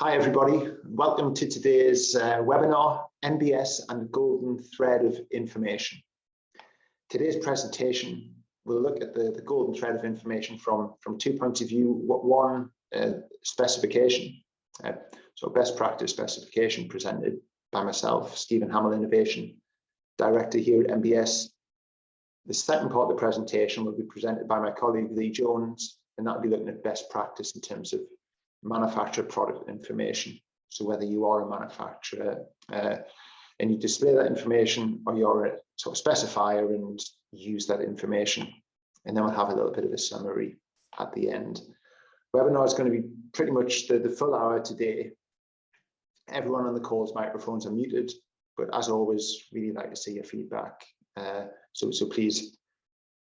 Hi everybody, welcome to today's webinar, NBS and the Golden Thread of Information. Today's presentation will look at the golden thread of information from 2 points of view. One, specification, so best practice specification presented by myself, Stephen Hamil, Innovation Director here at NBS. The second part of the presentation will be presented by my colleague Lee Jones, and that will be looking at best practice in terms of manufacturer product information. So whether you are a manufacturer and you display that information, or you're a sort of specifier and use that information. And then we'll have a little bit of a summary at the end. Webinar is going to be pretty much the full hour today. Everyone on the call's microphones are muted, but as always, really like to see your feedback. So please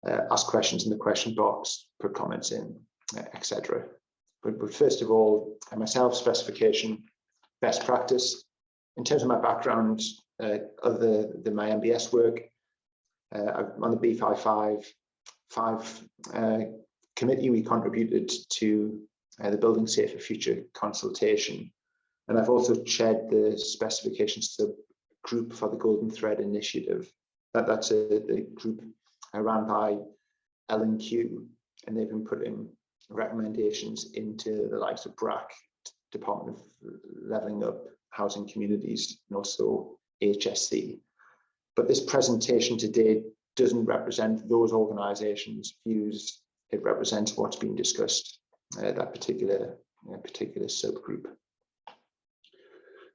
ask questions in the question box, put comments in, etc. But first of all, myself, specification, best practice. In terms of my background, other than my NBS work, I'm on the B55 committee. We contributed to the Building Safer Future consultation. And I've also chaired the specification subgroup for the Golden Thread Initiative. That's the group ran by L&Q, and they've been putting recommendations into the likes of BRAC, Department of Levelling Up Housing Communities, and also HSC. But this presentation today doesn't represent those organisations' views. It represents what's been discussed, that particular subgroup.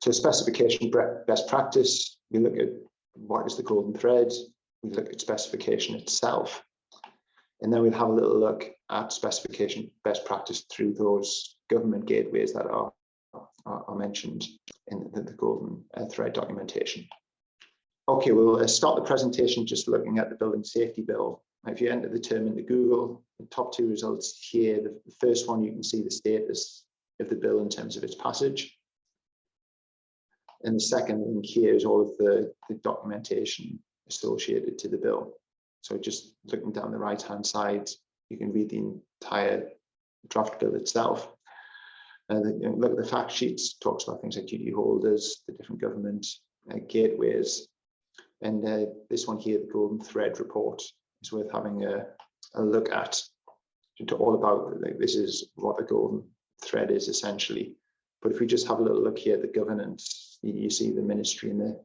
So specification best practice, we look at what is the golden thread, we look at specification itself, and then we'll have a little look at specification best practice through those government gateways that are mentioned in the golden thread documentation. Okay, we'll start the presentation just looking at the Building Safety Bill. If you enter the term into Google, the top two results here, the first one, you can see the status of the bill in terms of its passage. And the second link here is all of the documentation associated to the bill. So just looking down the right-hand side, you can read the entire draft bill itself. Look at the fact sheets, talks about things like duty holders, the different government gateways. And this one here, the Golden Thread report, is worth having a look at. All about, this is what the Golden Thread is essentially. But if we just have a little look here at the governance, you see the ministry and the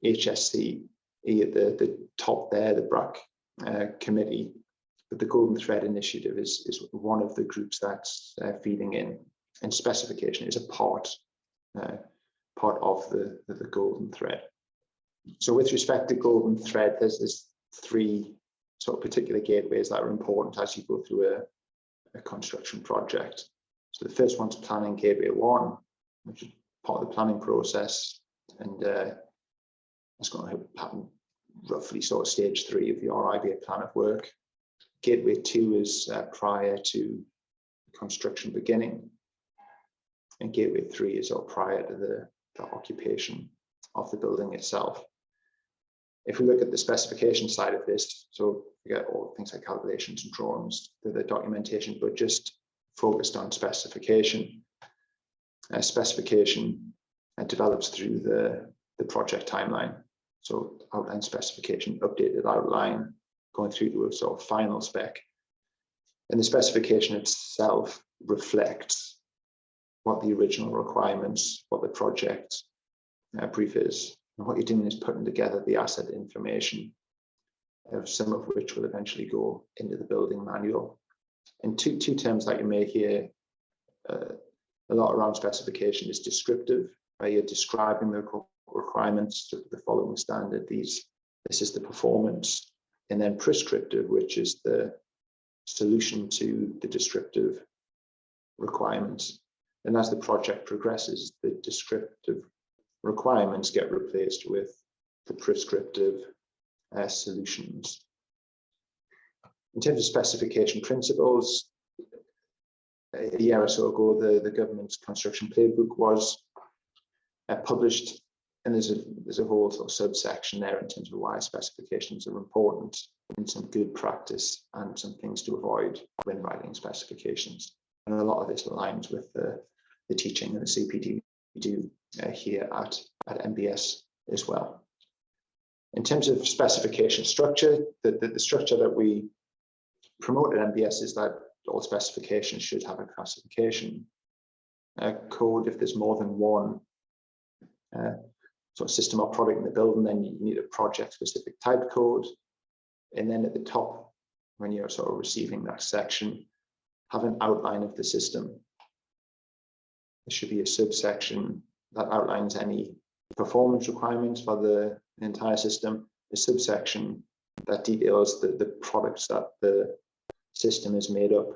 HSC at the top there, the BRAC committee. But the Golden Thread Initiative is one of the groups that's feeding in, and specification is a part of the Golden Thread. So with respect to Golden Thread, there's three sort of particular gateways that are important as you go through a construction project. So the first one's planning gateway 1, which is part of the planning process, and it's going to happen roughly sort of stage 3 of the RIBA plan of work. Gateway 2 is prior to construction beginning, and gateway 3 is prior to the occupation of the building itself. If we look at the specification side of this, so we get all things like calculations and drawings, the documentation, but just focused on specification. Specification develops through the project timeline. So outline specification, updated outline, going through to a sort of final spec. And the specification itself reflects what the original requirements, what the project brief is. And what you're doing is putting together the asset information, some of which will eventually go into the building manual. And two terms that you may hear a lot around specification is descriptive, where you're describing the requirements to the following standard. This is the performance. And then prescriptive, which is the solution to the descriptive requirements. And as the project progresses, the descriptive requirements get replaced with the prescriptive solutions. In terms of specification principles, a year or so ago, the government's construction playbook was published, and there's a whole sort of subsection there in terms of why specifications are important, and some good practice and some things to avoid when writing specifications. And a lot of this aligns with the the teaching and the CPD we do here at NBS as well. In terms of specification structure, the structure that we promote at NBS is that all specifications should have a classification code. If there's more than one sort of system or product in the building, then you need a project-specific type code. And then at the top, when you're sort of receiving that section, have an outline of the system. There should be a subsection that outlines any performance requirements for the entire system, a subsection that details the products that the system is made up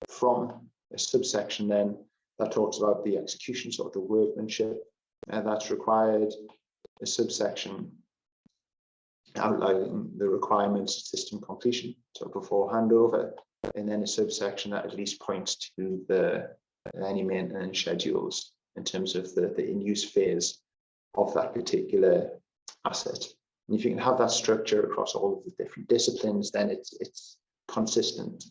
from, a subsection then that talks about the execution, sort of the workmanship that's required, a subsection outlining the requirements of system completion, so before handover, and then a subsection that at least points to any maintenance schedules in terms of the in-use phase of that particular asset. And if you can have that structure across all of the different disciplines, then it's consistent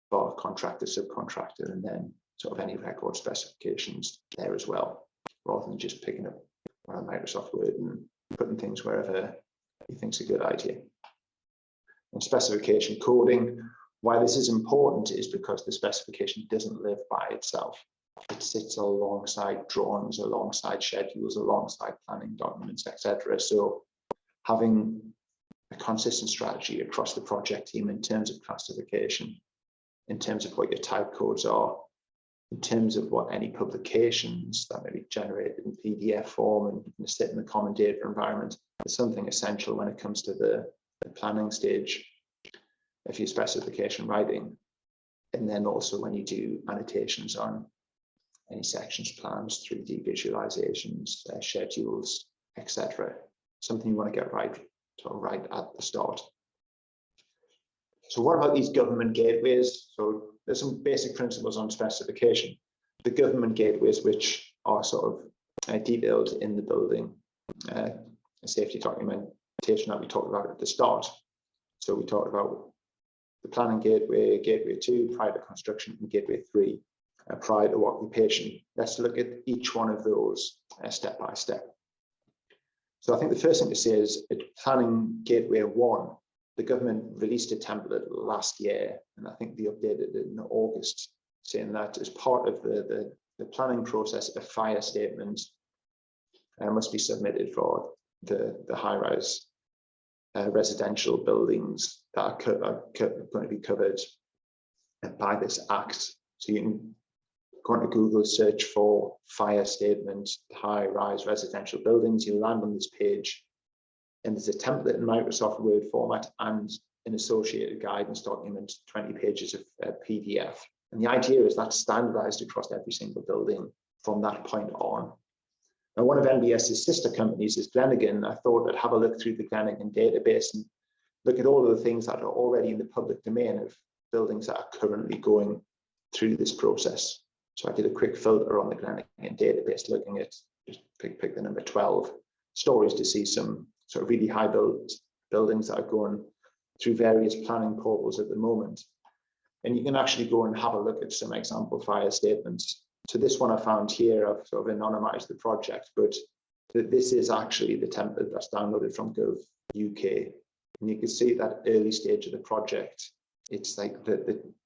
for contractor, subcontractor, and then sort of any record specifications there as well, rather than just picking up Microsoft Word and putting things wherever you think is a good idea. And specification coding, why this is important is because the specification doesn't live by itself. It sits alongside drawings, alongside schedules, alongside planning documents, etc. So having a consistent strategy across the project team in terms of classification, in terms of what your type codes are, in terms of what any publications that may be generated in PDF form and sit in the common data environment is something essential when it comes to the planning stage of your specification writing. And then also when you do annotations on any sections, plans, 3D visualizations, schedules, etc. Something you want to get right, sort of right at the start. So what about these government gateways? So there's some basic principles on specification. The government gateways, which are sort of detailed in the building safety documentation that we talked about at the start. So we talked about the planning gateway, gateway 2, prior to construction, and gateway 3, prior to occupation. Let's look at each one of those step by step. So I think the first thing to say is at planning gateway 1, the government released a template last year, and I think they updated it in August, saying that as part of the planning process, a fire statement must be submitted for the high-rise residential buildings that are going to be covered by this act. So you can go into Google, search for fire statement, high-rise residential buildings, you land on this page, and there's a template in Microsoft Word format and an associated guidance document, 20 pages of PDF. And the idea is that's standardized across every single building from that point on. Now, one of NBS's sister companies is Glenigan. I thought I'd have a look through the Glenigan database and look at all of the things that are already in the public domain of buildings that are currently going through this process. So I did a quick filter on the Glenigan database, looking at, just pick the number 12, stories to see some sort of really high buildings that are going through various planning portals at the moment. And you can actually go and have a look at some example fire statements. So this one I found here, I've sort of anonymized the project, but this is actually the template that's downloaded from Gov UK. And you can see that early stage of the project, it's like the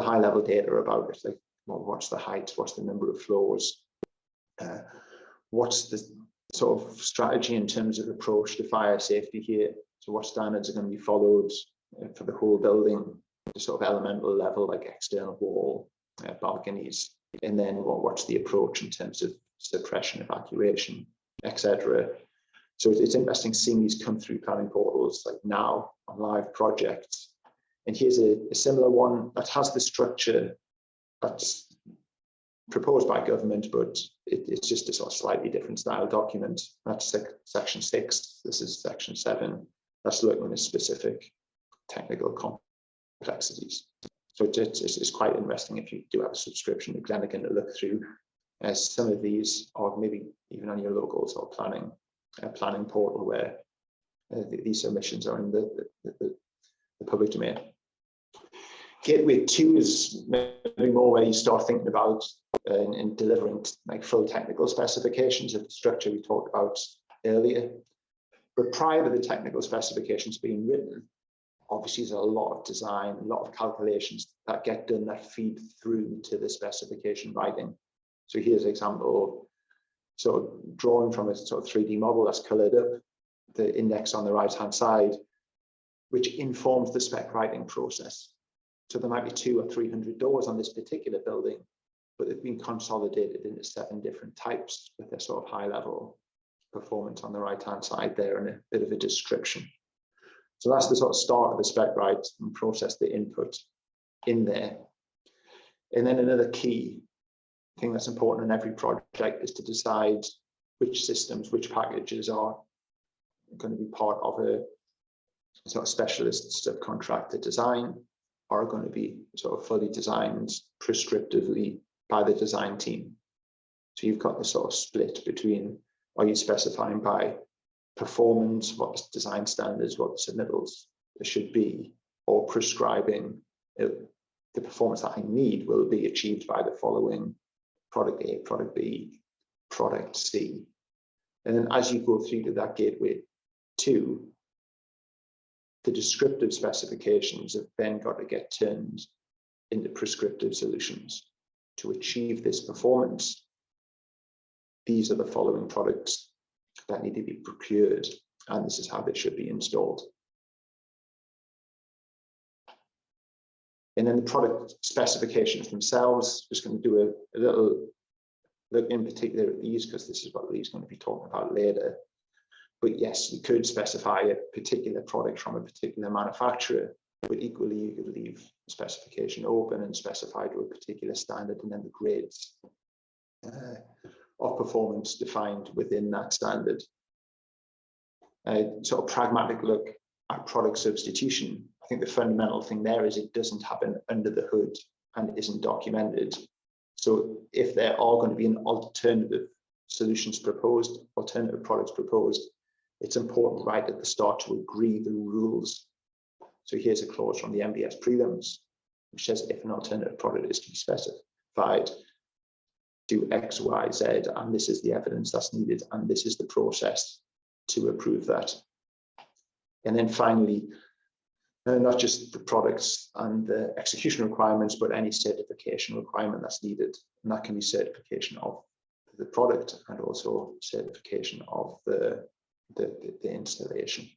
high level data about it, like what's the height, what's the number of floors, what's the sort of strategy in terms of approach to fire safety here. So what standards are going to be followed for the whole building, the sort of elemental level, like external wall, balconies, and then what's the approach in terms of suppression, evacuation, etc. So it's interesting seeing these come through planning portals like now on live projects. And here's a similar one that has the structure that's proposed by government, but it's just a sort of slightly different style document. That's section 6. This is section 7. That's looking at specific technical complexities. So it's quite interesting if you do have a subscription to Glenigan to look through some of these, or maybe even on your local sort of planning portal where these submissions are in the public domain. Gateway 2 is maybe more where you start thinking about in delivering like full technical specifications of the structure we talked about earlier. But prior to the technical specifications being written, obviously there's a lot of design, a lot of calculations that get done that feed through to the specification writing. So here's an example, sort of drawn from a sort of 3D model that's colored up, the index on the right-hand side, which informs the spec writing process. So there might be 200 or 300 doors on this particular building, but they've been consolidated into 7 different types with their sort of high-level performance on the right-hand side there and a bit of a description. So that's the sort of start of the spec writing process, the input in there. And then another key thing that's important in every project is to decide which systems, which packages are going to be part of a sort of specialist subcontractor design, are going to be sort of fully designed prescriptively by the design team. So you've got the sort of split between, are you specifying by performance, what the design standards, what the submittals should be, or prescribing the performance that I need will be achieved by the following product A, product B, product C. And then as you go through to that gateway 2, the descriptive specifications have then got to get turned into prescriptive solutions. To achieve this performance, these are the following products that need to be procured, and this is how they should be installed. And then the product specifications themselves, just going to do a little look in particular at these, because this is what Lee's going to be talking about later. But yes, you could specify a particular product from a particular manufacturer, but equally you could leave the specification open and specify to a particular standard, and then the grades of performance defined within that standard. Sort of pragmatic look at product substitution. I think the fundamental thing there is it doesn't happen under the hood and isn't documented. So if there are going to be an alternative solutions proposed, alternative products proposed, it's important right at the start to agree the rules. So here's a clause from the NBS prelims, which says if an alternative product is to be specified, do X, Y, Z, and this is the evidence that's needed, and this is the process to approve that. And then finally, not just the products and the execution requirements, but any certification requirement that's needed. And that can be certification of the product and also certification of the installation.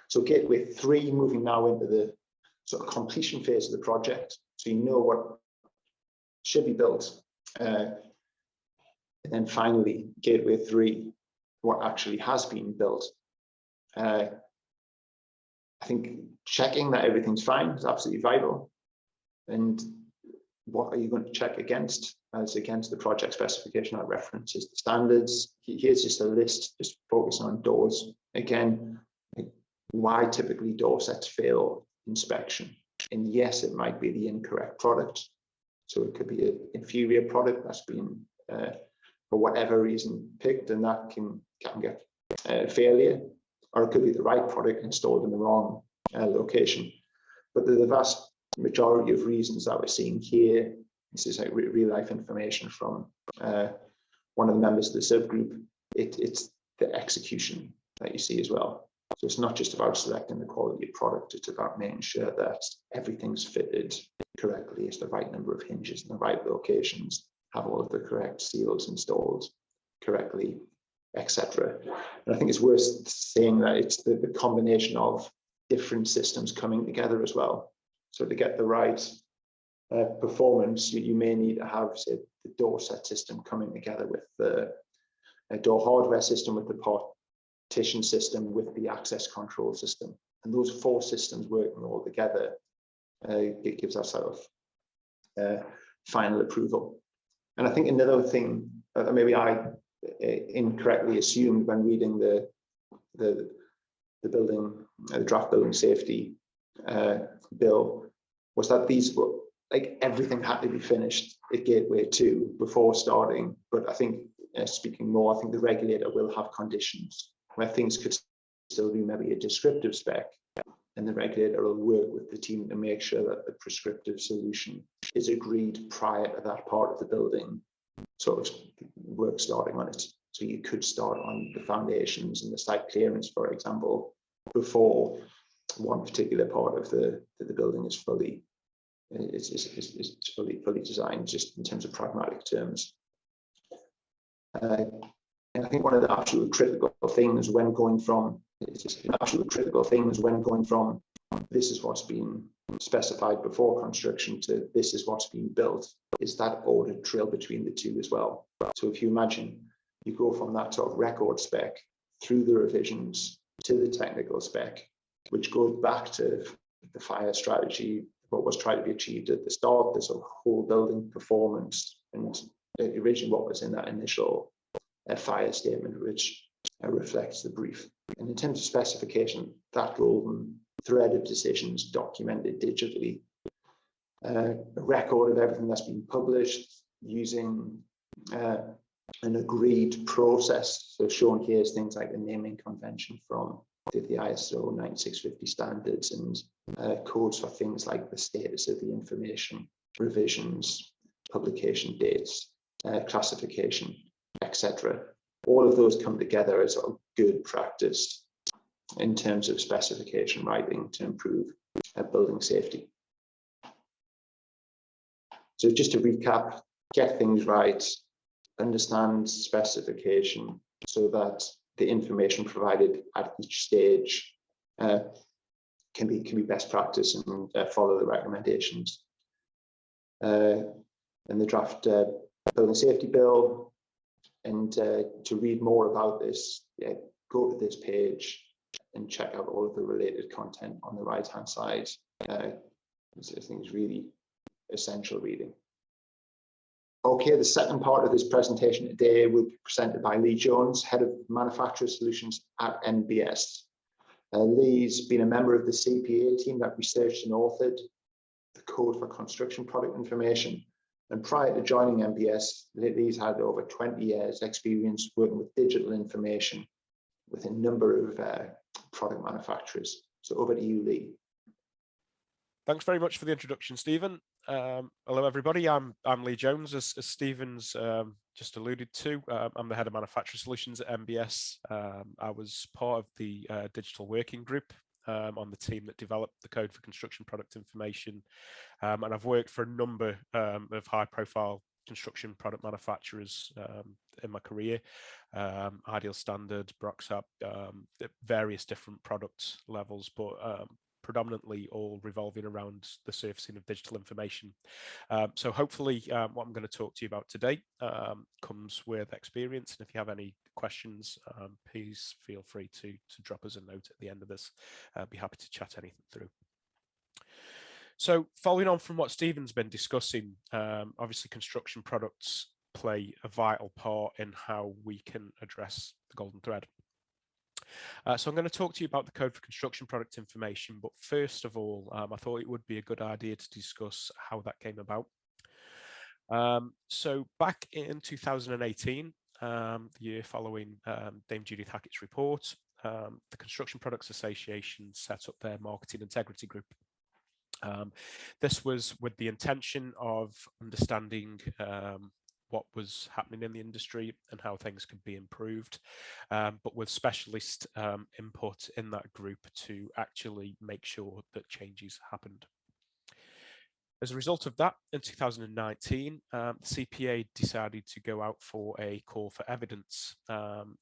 So gateway 3, moving now into the sort of completion phase of the project. So you know what should be built. And then finally, gateway 3, what actually has been built. I think checking that everything's fine is absolutely vital. And what are you going to check against? As against the project specification that references the standards. Here's just a list, just focusing on doors. Again, why typically door sets fail inspection. And yes, it might be the incorrect product. So it could be an inferior product that's been, for whatever reason, picked, and that can get failure. Or it could be the right product installed in the wrong location. But the vast majority of reasons that we're seeing here, this is like real life information from one of the members of the subgroup, it's the execution that you see as well. So it's not just about selecting the quality of product, it's about making sure that everything's fitted correctly, it's the right number of hinges in the right locations, have all of the correct seals installed correctly, etc. And I think it's worth saying that it's the combination of different systems coming together as well. So to get the right performance, you may need to have, say, the door set system coming together with the door hardware system, with the partition system, with the access control system. And those 4 systems working all together, it gives us sort of final approval. And I think another thing that maybe I incorrectly assumed when reading the draft building safety bill was that these were, like, everything had to be finished at gateway 2 before starting. But I think, speaking more, I think the regulator will have conditions where things could still be maybe a descriptive spec, and the regulator will work with the team to make sure that the prescriptive solution is agreed prior to that part of the building sort of work starting on it. So you could start on the foundations and the site clearance, for example, before one particular part of the building is fully designed, just in terms of pragmatic terms. And I think one of the absolute critical things when going from this is what's been specified before construction to this is what's being built is that audit trail between the two as well. So if you imagine you go from that sort of record spec through the revisions to the technical spec, which goes back to the fire strategy, what was trying to be achieved at the start, the sort of whole building performance, and originally what was in that initial fire statement, which reflects the brief. And in terms of specification, that golden thread of decisions documented digitally, a record of everything that's been published using an agreed process. So shown here is things like the naming convention from the ISO 9650 standards and codes for things like the status of the information, revisions, publication dates, classification, etc. All of those come together as a good practice in terms of specification writing to improve building safety. So just to recap, get things right, understand specification so that the information provided at each stage can be best practice and follow the recommendations. And the draft building safety bill, and to read more about this, go to this page and check out all of the related content on the right-hand side. I think is really essential reading. Okay, the second part of this presentation today will be presented by Lee Jones, Head of Manufacturer Solutions at NBS. Lee's been a member of the CPA team that researched and authored the Code for Construction Product Information. And prior to joining NBS, Lee's had over 20 years experience working with digital information with a number of product manufacturers. So over to you, Lee. Thanks very much for the introduction, Stephen. Hello, everybody. I'm Lee Jones, as Stephen's just alluded to. I'm the Head of Manufacturer Solutions at NBS. I was part of the digital working group on the team that developed the Code for Construction Product Information. And I've worked for a number of high-profile construction product manufacturers in my career, Ideal Standard, Broxap, various different product levels, but predominantly all revolving around the surfacing of digital information. So hopefully what I'm going to talk to you about today comes with experience. And if you have any questions, please feel free to drop us a note at the end of this. I'd be happy to chat anything through. So following on from what Stephen's been discussing, obviously construction products play a vital part in how we can address the golden thread. So I'm going to talk to you about the Code for Construction Product Information, but first of all, I thought it would be a good idea to discuss how that came about. So back in 2018, the year following Dame Judith Hackitt's report, the Construction Products Association set up their Marketing Integrity Group. This was with the intention of understanding what was happening in the industry and how things could be improved, but with specialist input in that group to actually make sure that changes happened. As a result of that, in 2019, the CPA decided to go out for a call for evidence.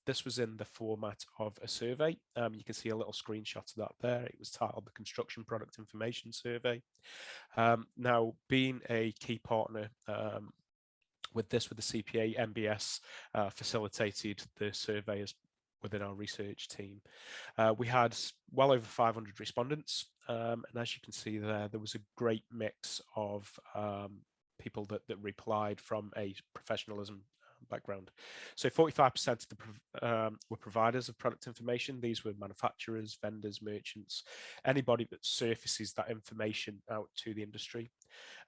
This was in the format of a survey. You can see a little screenshot of that there. It was titled the Construction Product Information Survey. Now, being a key partner with the CPA, NBS facilitated the surveys within our research team. We had well over 500 respondents, and as you can see there was a great mix of people that replied from a professionalism background. So 45% of the were providers of product information. These were manufacturers, vendors, merchants, anybody that surfaces that information out to the industry.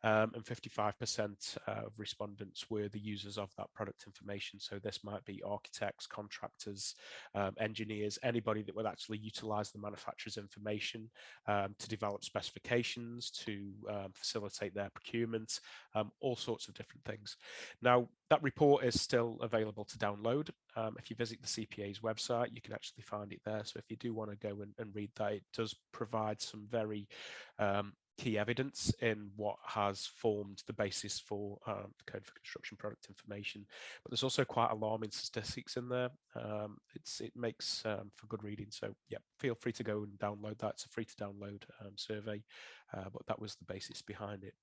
and 55% of respondents were the users of that product information. So this might be architects, contractors, engineers, anybody that would actually utilize the manufacturer's information to develop specifications, to facilitate their procurement, all sorts of different things. Now, that report is still available to download. If you visit the CPA's website, you can actually find it there. So if you do want to go and read that, it does provide some very key evidence in what has formed the basis for the Code for Construction Product Information. But there's also quite alarming statistics in there. It makes for good reading. So yeah, feel free to go and download that. It's a free to download survey, but that was the basis behind it.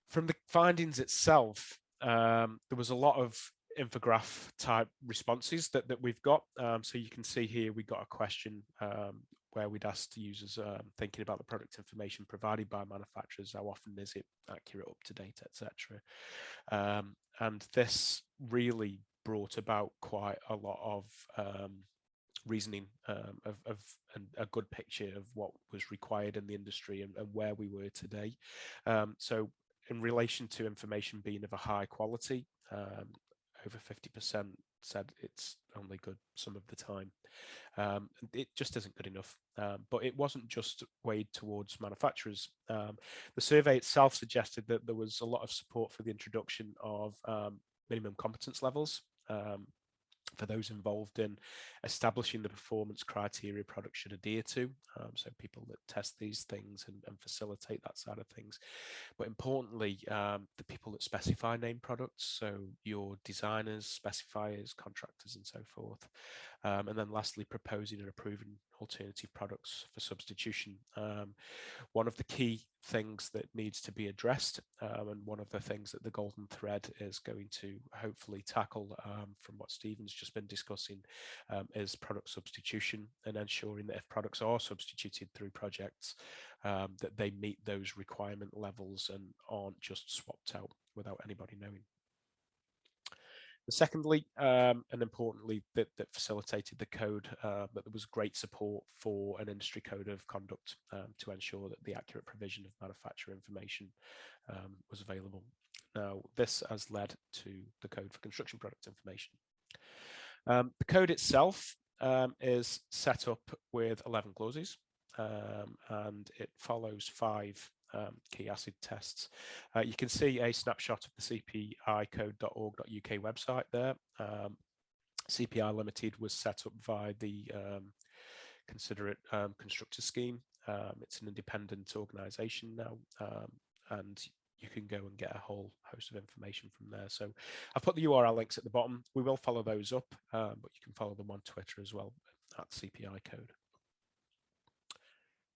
From the findings itself, there was a lot of infograph type responses that we've got. So you can see here we got a question where we'd asked users thinking about the product information provided by manufacturers, how often is it accurate, up to date, etc. And this really brought about quite a lot of reasoning of a good picture of what was required in the industry and where we were today. So in relation to information being of a high quality, over 50% said it's only good some of the time. It just isn't good enough, but it wasn't just weighed towards manufacturers. The survey itself suggested that there was a lot of support for the introduction of minimum competence levels for those involved in establishing the performance criteria products should adhere to. So people that test these things and facilitate that side of things. But importantly, the people that specify named products, so your designers, specifiers, contractors, and so forth. And then lastly, proposing and approving alternative products for substitution. One of the key things that needs to be addressed, and one of the things that the golden thread is going to hopefully tackle from what Stephen's just been discussing, is product substitution, and ensuring that if products are substituted through projects, that they meet those requirement levels and aren't just swapped out without anybody knowing. Secondly, and importantly, that facilitated the code, that there was great support for an industry code of conduct to ensure that the accurate provision of manufacturer information was available. Now, this has led to the Code for Construction Product Information. The code itself is set up with 11 clauses, and it follows 5 key ACID tests. You can see a snapshot of the cpicode.org.uk website there. CPI Limited was set up via the Considerate Constructor Scheme. It's an independent organisation now, and you can go and get a whole host of information from there. So I've put the URL links at the bottom. We will follow those up, but you can follow them on Twitter as well at CPI Code.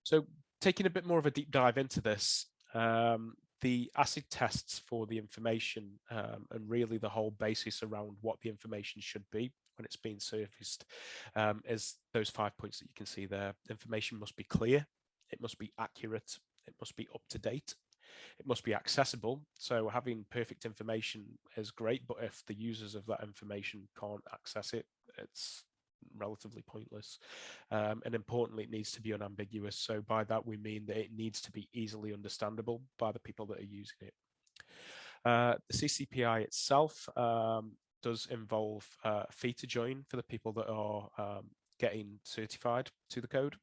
So taking a bit more of a deep dive into this, the ACID tests for the information and really the whole basis around what the information should be when it's being surfaced is those 5 points that you can see there. Information must be clear, it must be accurate, it must be up to date, it must be accessible. So having perfect information is great, but if the users of that information can't access it, it's relatively pointless. And importantly, it needs to be unambiguous. So by that, we mean that it needs to be easily understandable by the people that are using it. The CCPI itself does involve a fee to join for the people that are getting certified to the code.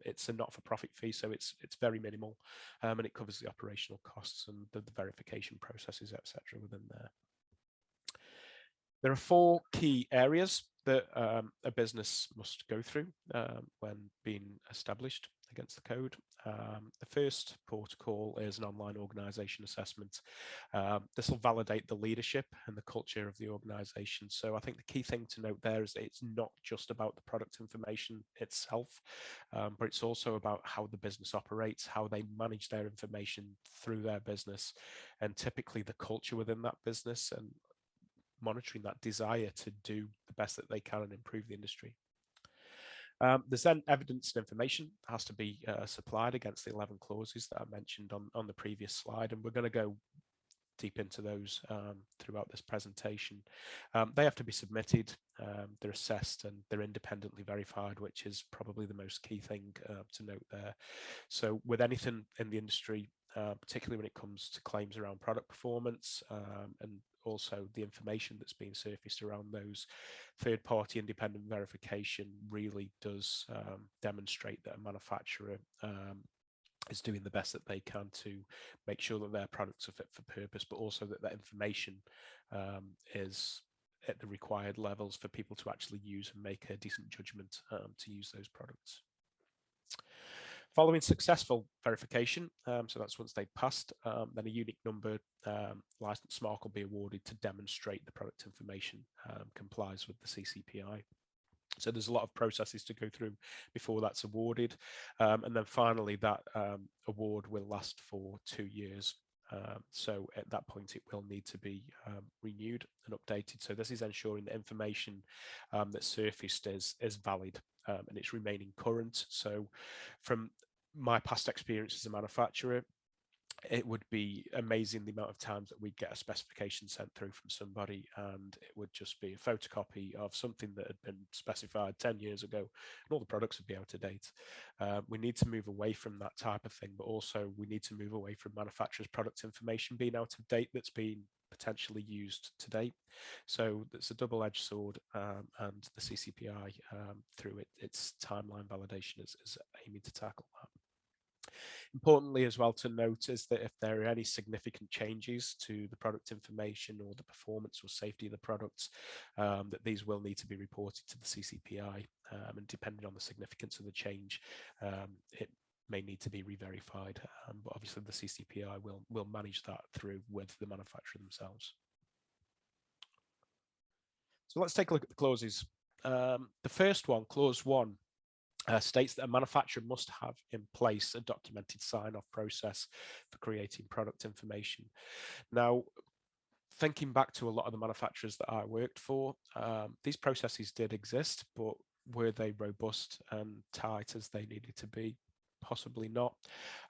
It's a not-for-profit fee, so it's very minimal, and it covers the operational costs and the verification processes, etc. within there. There are 4 key areas that a business must go through when being established against the code. The first protocol is an online organisation assessment. This will validate the leadership and the culture of the organisation. So I think the key thing to note there is that it's not just about the product information itself, but it's also about how the business operates, how they manage their information through their business, and typically the culture within that business, and monitoring that desire to do the best that they can and improve the industry. There's then evidence and information that has to be supplied against the 11 clauses that I mentioned on the previous slide, and we're going to go deep into those throughout this presentation. They have to be submitted, they're assessed, and they're independently verified, which is probably the most key thing to note there. So with anything in the industry, particularly when it comes to claims around product performance, and also the information that's being surfaced around those, third-party independent verification really does demonstrate that a manufacturer is doing the best that they can to make sure that their products are fit for purpose, but also that that information is at the required levels for people to actually use and make a decent judgment to use those products. Following successful verification, so that's once they've passed, then a unique number license mark will be awarded to demonstrate the product information complies with the CCPI. So there's a lot of processes to go through before that's awarded. And then finally, that award will last for 2 years. So at that point, it will need to be renewed and updated. So this is ensuring the information that's surfaced is valid and it's remaining current. So from my past experience as a manufacturer, it would be amazing the amount of times that we'd get a specification sent through from somebody and it would just be a photocopy of something that had been specified 10 years ago and all the products would be out of date. We need to move away from that type of thing, but also we need to move away from manufacturers' product information being out of date that's been potentially used to date. So it's a double-edged sword, and the CCPI through its timeline validation is aiming to tackle that. Importantly as well to note is that if there are any significant changes to the product information or the performance or safety of the products, that these will need to be reported to the CCPI, and depending on the significance of the change, it may need to be re-verified, but obviously the CCPI will manage that through with the manufacturer themselves. So let's take a look at the clauses. The first one, clause 1, states that a manufacturer must have in place a documented sign-off process for creating product information. Now, thinking back to a lot of the manufacturers that I worked for, these processes did exist, but were they robust and tight as they needed to be? Possibly not.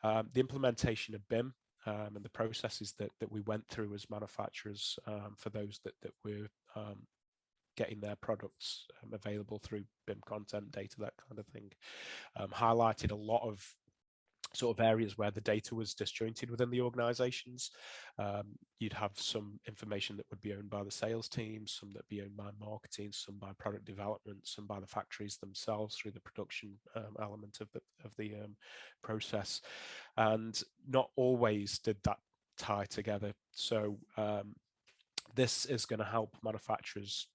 The implementation of BIM and the processes that we went through as manufacturers for those that were getting their products available through BIM content data, that kind of thing, highlighted a lot of sort of areas where the data was disjointed within the organizations. You'd have some information that would be owned by the sales team, some that be owned by marketing, some by product development, some by the factories themselves through the production element of the process. And not always did that tie together. So this is going to help manufacturers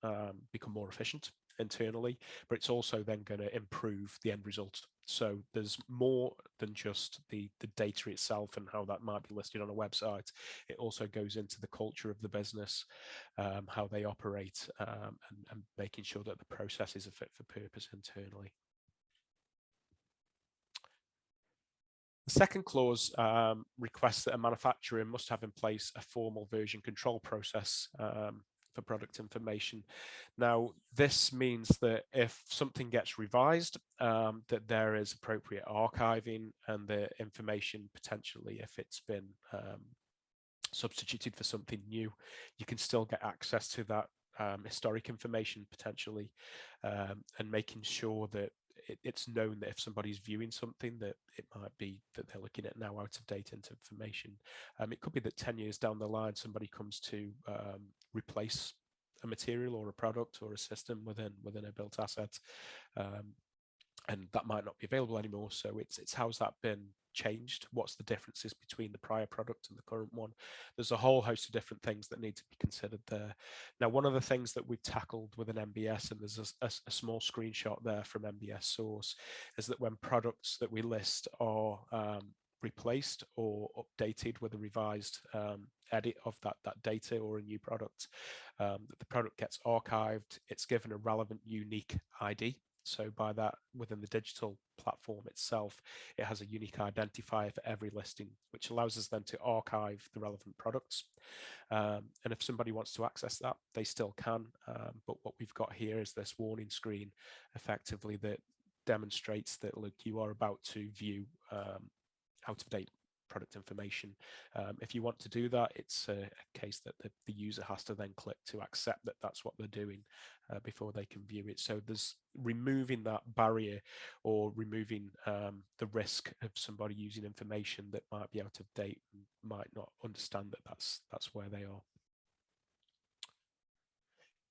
become more efficient internally, but it's also then going to improve the end result. So there's more than just the data itself and how that might be listed on a website. It also goes into the culture of the business, how they operate, and making sure that the processes are fit for purpose internally. The second clause requests that a manufacturer must have in place a formal version control process for product information. Now, this means that if something gets revised, that there is appropriate archiving and the information potentially, if it's been substituted for something new, you can still get access to that historic information potentially, and making sure that it's known that if somebody's viewing something, that it might be that they're looking at now out of date information. It could be that 10 years down the line, somebody comes to replace a material or a product or a system within a built asset, and that might not be available anymore. So it's how's that been changed? What's the differences between the prior product and the current one? There's a whole host of different things that need to be considered there. Now, one of the things that we've tackled with an NBS, and there's a small screenshot there from NBS source, is that when products that we list are replaced or updated with a revised edit of that data or a new product, that the product gets archived, it's given a relevant unique ID. So by that, within the digital platform itself, it has a unique identifier for every listing, which allows us then to archive the relevant products. And if somebody wants to access that, they still can. But what we've got here is this warning screen, effectively, that demonstrates that, look, you are about to view out-of-date product information. If you want to do that, it's a case that the user has to then click to accept that that's what they're doing before they can view it. So there's removing that barrier, or removing the risk of somebody using information that might be out of date and might not understand that that's where they are.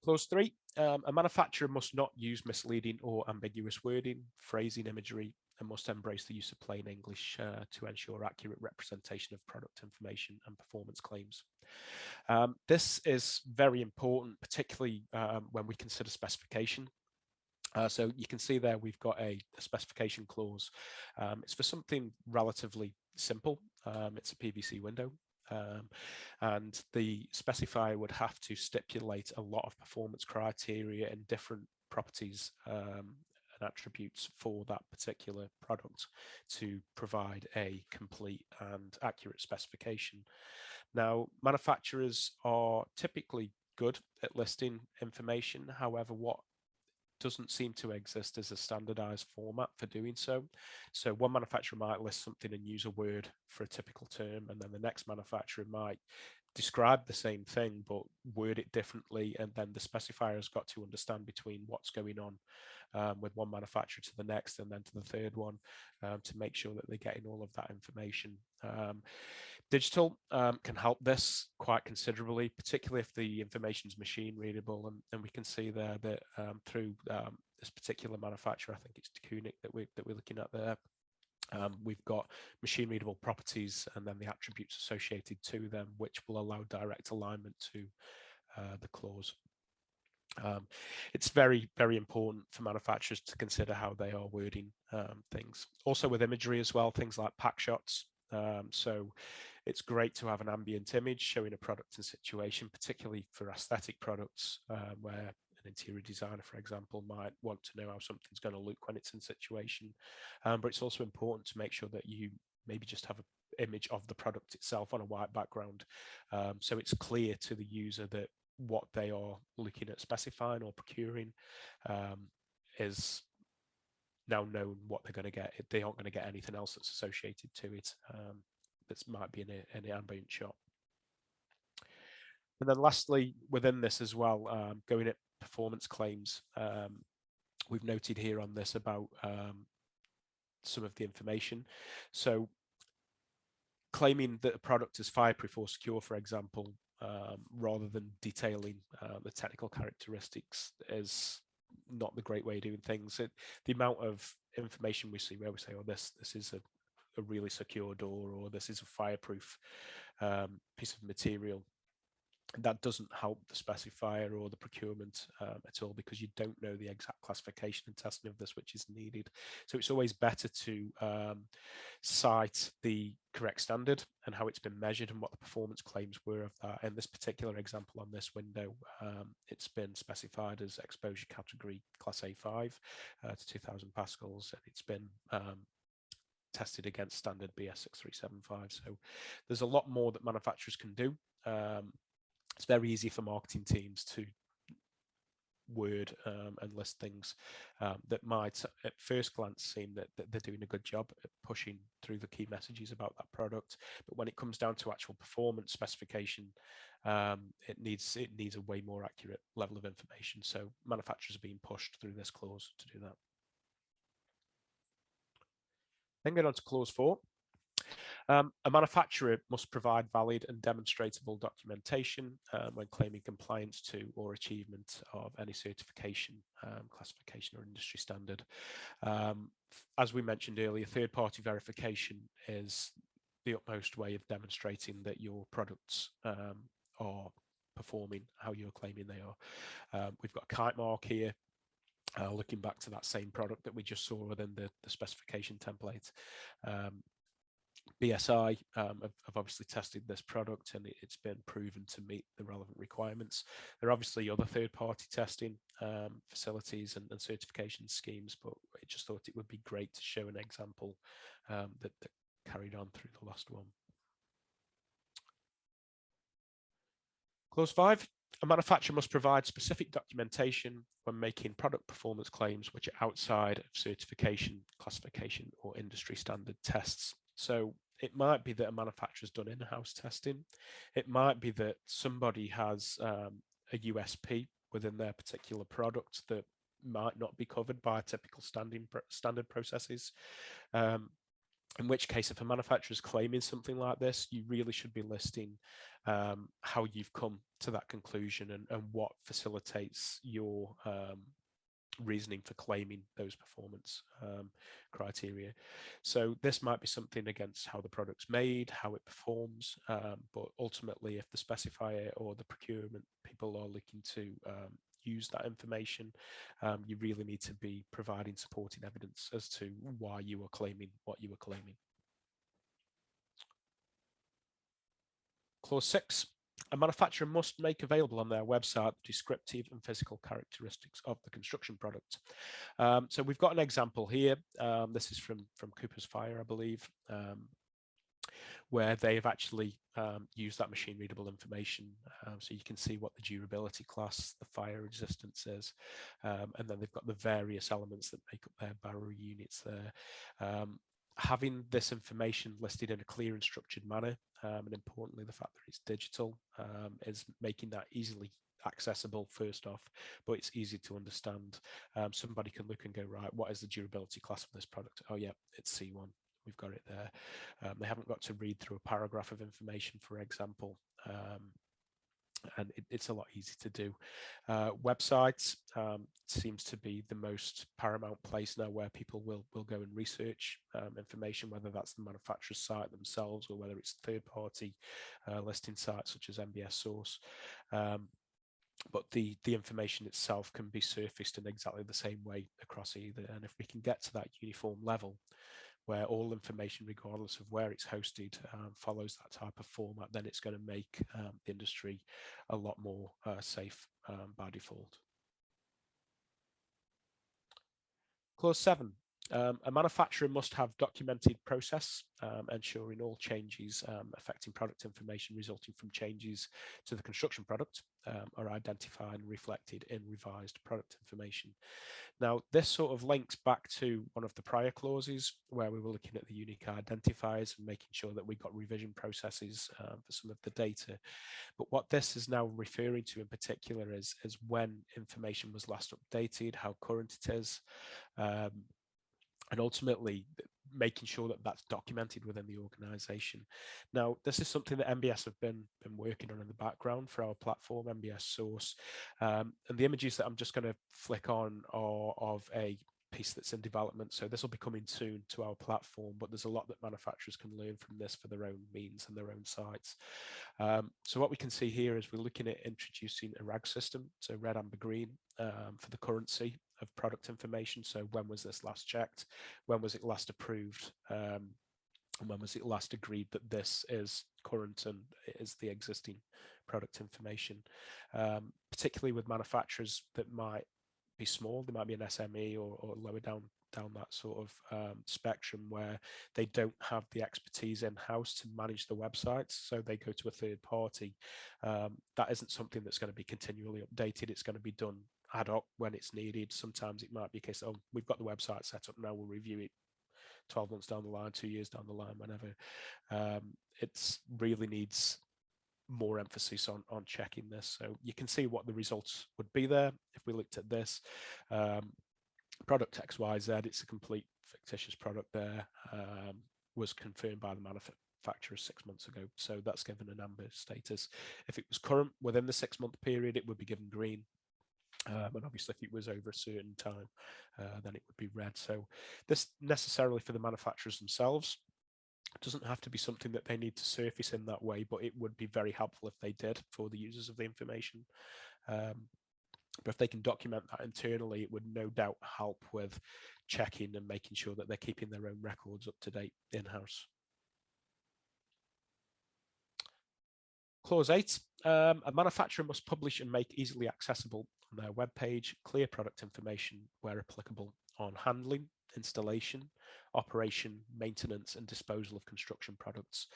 Clause 3, a manufacturer must not use misleading or ambiguous wording, phrasing, imagery, and must embrace the use of plain English to ensure accurate representation of product information and performance claims. This is very important, particularly when we consider specification. So you can see there we've got a specification clause. It's for something relatively simple. It's a PVC window. And the specifier would have to stipulate a lot of performance criteria and different properties and attributes for that particular product to provide a complete and accurate specification. Now, manufacturers are typically good at listing information. However, what doesn't seem to exist as a standardized format for doing so. So one manufacturer might list something and use a word for a typical term, and then the next manufacturer might describe the same thing but word it differently, and then the specifier has got to understand between what's going on with one manufacturer to the next and then to the third one to make sure that they're getting all of that information. Digital can help this quite considerably, particularly if the information is machine readable, and we can see there that through this particular manufacturer, I think it's Kunik that we're looking at there. We've got machine readable properties and then the attributes associated to them, which will allow direct alignment to the clause. It's very, very important for manufacturers to consider how they are wording things. Also with imagery as well, things like pack shots. So it's great to have an ambient image showing a product and situation, particularly for aesthetic products where an interior designer, for example, might want to know how something's going to look when it's in situation. But it's also important to make sure that you maybe just have an image of the product itself on a white background. So it's clear to the user that what they are looking at specifying or procuring is now known what they're going to get. They aren't going to get anything else that's associated to it that might be in an ambient shot. And then lastly, within this as well, going at performance claims, we've noted here on this about some of the information. So claiming that a product is fireproof or secure, for example, rather than detailing the technical characteristics is not the great way of doing things. The amount of information we see where we say, oh, this is a really secure door, or this is a fireproof piece of material, that doesn't help the specifier or the procurement at all, because you don't know the exact classification and testing of this which is needed. So it's always better to cite the correct standard and how it's been measured and what the performance claims were of that. In this particular example on this window, it's been specified as exposure category class A5 to 2000 pascals, and it's been tested against standard BS 6375. So there's a lot more that manufacturers can do. It's very easy for marketing teams to word and list things that might at first glance seem that they're doing a good job at pushing through the key messages about that product, but when it comes down to actual performance specification, it needs a way more accurate level of information. So manufacturers are being pushed through this clause to do that. Then going on to clause 4. A manufacturer must provide valid and demonstrable documentation when claiming compliance to or achievement of any certification, classification, or industry standard. As we mentioned earlier, third-party verification is the utmost way of demonstrating that your products are performing how you're claiming they are. We've got a kite mark here. Looking back to that same product that we just saw within the specification template. BSI have obviously tested this product and it's been proven to meet the relevant requirements. There are obviously other third-party testing facilities and certification schemes, but I just thought it would be great to show an example that carried on through the last one. Clause 5. A manufacturer must provide specific documentation when making product performance claims which are outside of certification, classification, or industry standard tests. So It might be that a manufacturer's done in-house testing. It might be that somebody has a USP within their particular product that might not be covered by typical standard processes. In which case, if a manufacturer is claiming something like this, you really should be listing how you've come to that conclusion and what facilitates your reasoning for claiming those performance criteria. So this might be something against how the product's made, how it performs, but ultimately if the specifier or the procurement people are looking to use that information, you really need to be providing supporting evidence as to why you are claiming what you are claiming. Clause 6. A manufacturer must make available on their website the descriptive and physical characteristics of the construction product. So we've got an example here. This is from Cooper's Fire, I believe, where they have actually used that machine readable information. So you can see what the durability class, the fire resistance is, and then they've got the various elements that make up their barrier units there. Having this information listed in a clear and structured manner, and importantly, the fact that it's digital is making that easily accessible first off, but it's easy to understand. Somebody can look and go, right, what is the durability class of this product? Oh yeah, it's C1. We've got it there. They haven't got to read through a paragraph of information, for example, and it's a lot easier to do. Websites seems to be the most paramount place now where people will go and research information, whether that's the manufacturer's site themselves or whether it's third-party listing sites such as NBS source. But the information itself can be surfaced in exactly the same way across either. And if we can get to that uniform level, where all information, regardless of where it's hosted, follows that type of format, then it's going to make the industry a lot more safe by default. Clause 7. A manufacturer must have documented process ensuring all changes affecting product information resulting from changes to the construction product are identified and reflected in revised product information. Now, this sort of links back to one of the prior clauses where we were looking at the unique identifiers and making sure that we got revision processes for some of the data. But what this is now referring to in particular is when information was last updated, how current it is, and ultimately making sure that that's documented within the organization. Now, this is something that NBS have been working on in the background for our platform, NBS source. And the images that I'm just going to flick on are of a piece that's in development. So this will be coming soon to our platform, but there's a lot that manufacturers can learn from this for their own means and their own sites. So what we can see here is we're looking at introducing a RAG system, so red, amber, green, for the currency of product information. So when was this last checked? When was it last approved? And when was it last agreed that this is current and is the existing product information? Particularly with manufacturers that might be small, they might be an SME or lower down that sort of spectrum where they don't have the expertise in-house to manage the websites, so they go to a third party. That isn't something that's going to be continually updated. It's going to be done ad hoc when it's needed. Sometimes it might be a case of, oh, we've got the website set up now, we'll review it 12 months down the line, 2 years down the line, whenever. It really needs more emphasis on checking this. So you can see what the results would be there if we looked at this. Product XYZ, it's a complete fictitious product there, was confirmed by the manufacturer 6 months ago. So that's given an amber status. If it was current within the 6 month period, it would be given green. And obviously if it was over a certain time, then it would be red. So this necessarily for the manufacturers themselves doesn't have to be something that they need to surface in that way, but it would be very helpful if they did for the users of the information. But if they can document that internally, it would no doubt help with checking and making sure that they're keeping their own records up to date in-house. Clause 8, a manufacturer must publish and make easily accessible on their webpage clear product information where applicable on handling, installation, operation, maintenance, and disposal of construction products.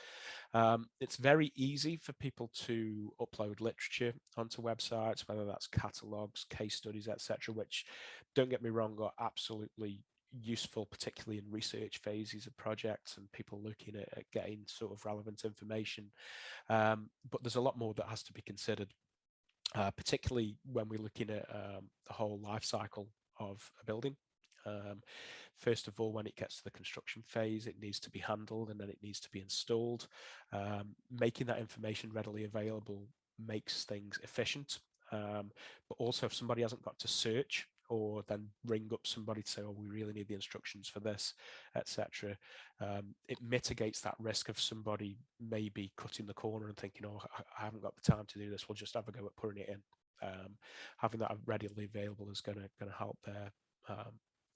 It's very easy for people to upload literature onto websites, whether that's catalogs, case studies, etc., which, don't get me wrong, are absolutely useful, particularly in research phases of projects and people looking at getting sort of relevant information. But there's a lot more that has to be considered, particularly when we're looking at the whole life cycle of a building. First of all, when it gets to the construction phase, it needs to be handled and then it needs to be installed. Making that information readily available makes things efficient. But also, if somebody hasn't got to search or then ring up somebody to say, oh, we really need the instructions for this, etc., it mitigates that risk of somebody maybe cutting the corner and thinking, oh, I haven't got the time to do this, we'll just have a go at putting it in. Having that readily available is going to help there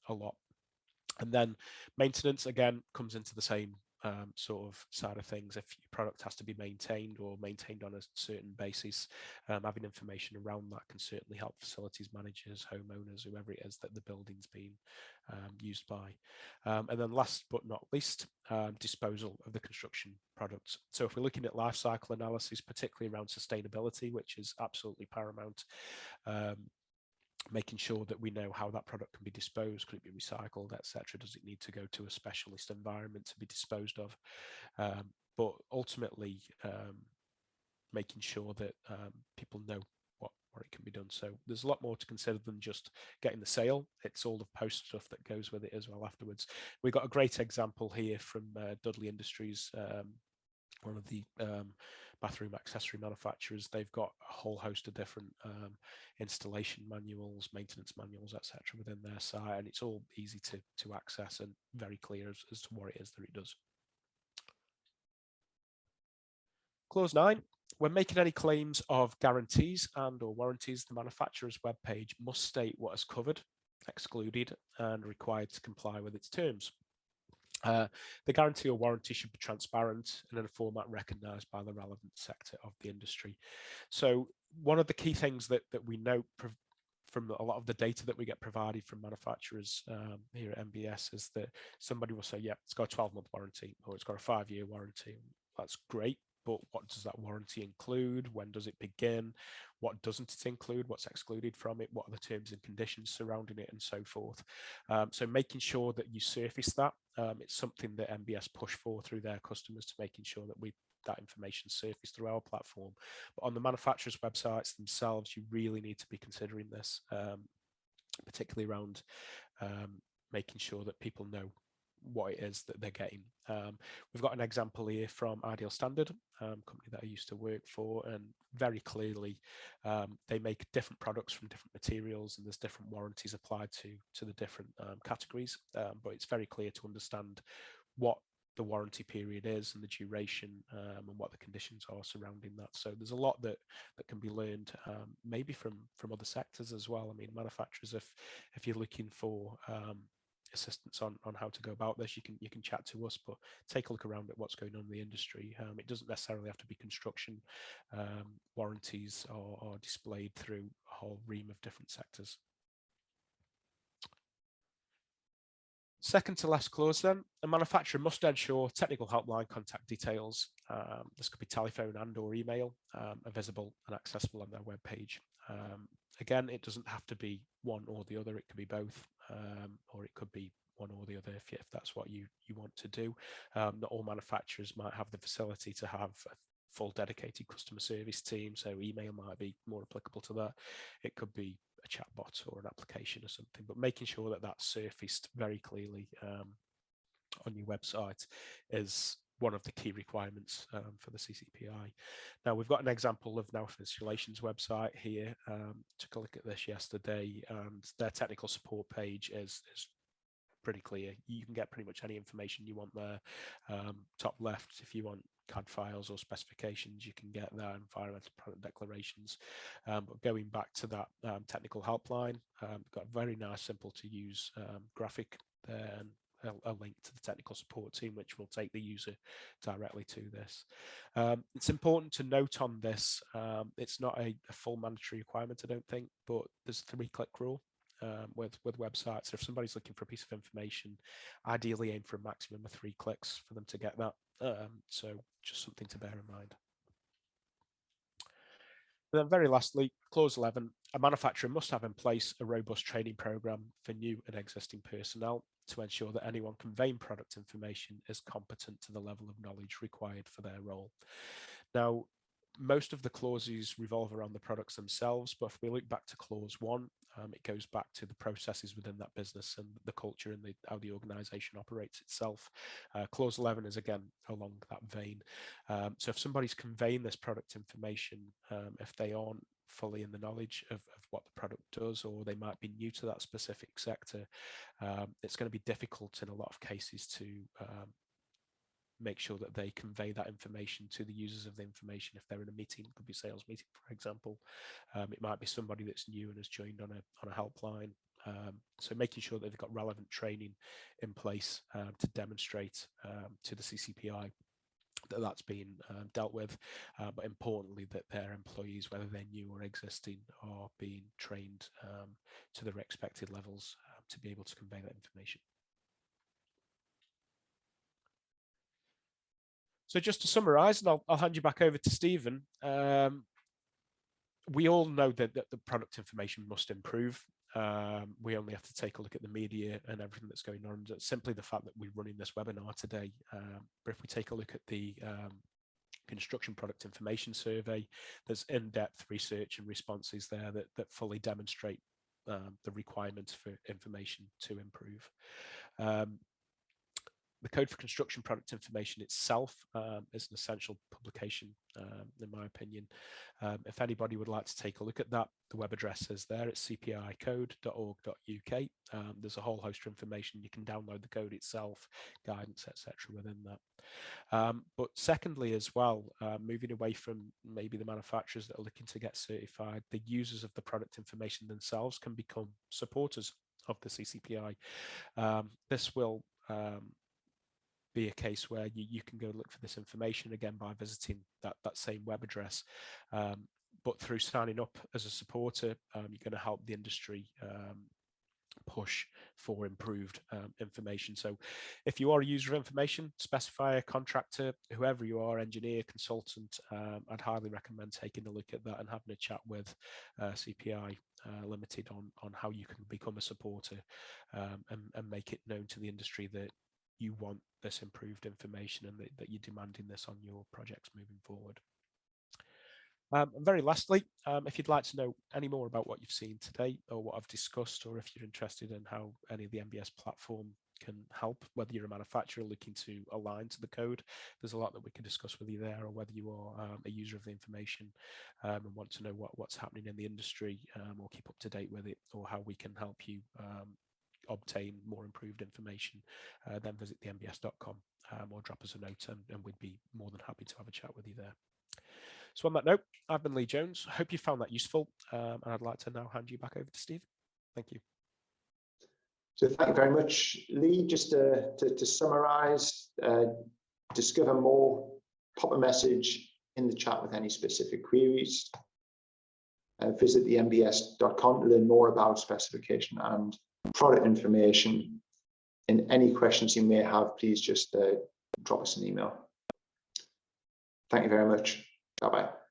a lot. And then maintenance, again, comes into the same sort of side of things. If your product has to be maintained or maintained on a certain basis, having information around that can certainly help facilities managers, homeowners, whoever it is that the building's been used by. And then last but not least, disposal of the construction products. So if we're looking at life cycle analysis, particularly around sustainability, which is absolutely paramount, making sure that we know how that product can be disposed, could it be recycled, etc. Does it need to go to a specialist environment to be disposed of? But ultimately, making sure that people know what it can be done. So there's a lot more to consider than just getting the sale. It's all the post stuff that goes with it as well afterwards. We've got a great example here from Dudley Industries, one of the bathroom accessory manufacturers. They've got a whole host of different installation manuals, maintenance manuals, etc. within their site, and it's all easy to access and very clear as to what it is that it does. Clause 9. When making any claims of guarantees and or warranties, the manufacturer's webpage must state what is covered, excluded, and required to comply with its terms. The guarantee or warranty should be transparent and in a format recognised by the relevant sector of the industry. So one of the key things that we note from a lot of the data that we get provided from manufacturers here at NBS is that somebody will say, yeah, it's got a 12-month warranty or it's got a 5-year warranty. That's great. But what does that warranty include? When does it begin? What doesn't it include? What's excluded from it? What are the terms and conditions surrounding it, and so forth? So making sure that you surface that. It's something that NBS push for through their customers, to making sure that that information surfaced through our platform. But on the manufacturers' websites themselves, you really need to be considering this, particularly around making sure that people know what it is that they're getting. We've got an example here from Ideal Standard, company that I used to work for, and very clearly they make different products from different materials, and there's different warranties applied to the different categories, but it's very clear to understand what the warranty period is and the duration, and what the conditions are surrounding that. So there's a lot that can be learned, maybe from other sectors as well. I mean, manufacturers, if you're looking for assistance on how to go about this, you can chat to us, but take a look around at what's going on in the industry. It doesn't necessarily have to be construction. Warranties are displayed through a whole ream of different sectors. Second to last clause then, a manufacturer must ensure technical helpline contact details, this could be telephone and or email, are visible and accessible on their web page. Again, it doesn't have to be one or the other, it could be both, or it could be one or the other if that's what you want to do. Not all manufacturers might have the facility to have a full dedicated customer service team, so email might be more applicable to that. It could be a chatbot or an application or something, but making sure that that's surfaced very clearly on your website is one of the key requirements for the CCPI. Now we've got an example of Now Installations website here. Took a look at this yesterday, and their technical support page is pretty clear. You can get pretty much any information you want there. Top left, if you want CAD files or specifications, you can get there, environmental product declarations. But going back to that technical helpline, got a very nice, simple to use graphic there, and a link to the technical support team, which will take the user directly to this. It's important to note on this, it's not a full mandatory requirement, I don't think, but there's a 3-click rule with websites. If somebody's looking for a piece of information, ideally aim for a maximum of 3 clicks for them to get that. So just something to bear in mind. And then very lastly, clause 11, a manufacturer must have in place a robust training program for new and existing personnel to ensure that anyone conveying product information is competent to the level of knowledge required for their role. Now, most of the clauses revolve around the products themselves, but if we look back to clause 1, it goes back to the processes within that business and the culture and how the organization operates itself. Clause 11 is again along that vein. So if somebody's conveying this product information, if they aren't fully in the knowledge of what the product does, or they might be new to that specific sector, it's going to be difficult in a lot of cases to make sure that they convey that information to the users of the information. If they're in a meeting, it could be a sales meeting, for example. It might be somebody that's new and has joined on a helpline. So making sure that they've got relevant training in place to demonstrate to the CCPI that that's been dealt with, but importantly that their employees, whether they're new or existing, are being trained to their expected levels to be able to convey that information. So just to summarize, and I'll hand you back over to Stephen. We all know that the product information must improve. We only have to take a look at the media and everything that's going on. It's simply the fact that we're running this webinar today. But if we take a look at the construction product information survey, there's in-depth research and responses there that fully demonstrate the requirements for information to improve. The Code for Construction Product Information itself is an essential publication, in my opinion. If anybody would like to take a look at that, the web address is there. It's cpicode.org.uk. There's a whole host of information. You can download the code itself, guidance, etc. within that. But secondly as well, moving away from maybe the manufacturers that are looking to get certified, the users of the product information themselves can become supporters of the CCPI. This will be a case where you can go look for this information again by visiting that same web address, but through signing up as a supporter, you're going to help the industry push for improved information. So if you are a user of information, specifier, contractor, whoever you are, engineer, consultant, I'd highly recommend taking a look at that and having a chat with CPI Limited on how you can become a supporter and make it known to the industry that you want this improved information and that you're demanding this on your projects moving forward. And very lastly, if you'd like to know any more about what you've seen today or what I've discussed, or if you're interested in how any of the NBS platform can help, whether you're a manufacturer looking to align to the code, there's a lot that we can discuss with you there, or whether you are a user of the information and want to know what's happening in the industry or keep up to date with it, or how we can help you obtain more improved information, then visit thembs.com or drop us a note and we'd be more than happy to have a chat with you there. So on that note, I've been Lee Jones. I hope you found that useful, and I'd like to now hand you back over to Steve. Thank you. So thank you very much, Lee. Just to summarize, discover more, pop a message in the chat with any specific queries. Visit thembs.com to learn more about specification and product information. And any questions you may have, please just drop us an email. Thank you very much. Bye-bye.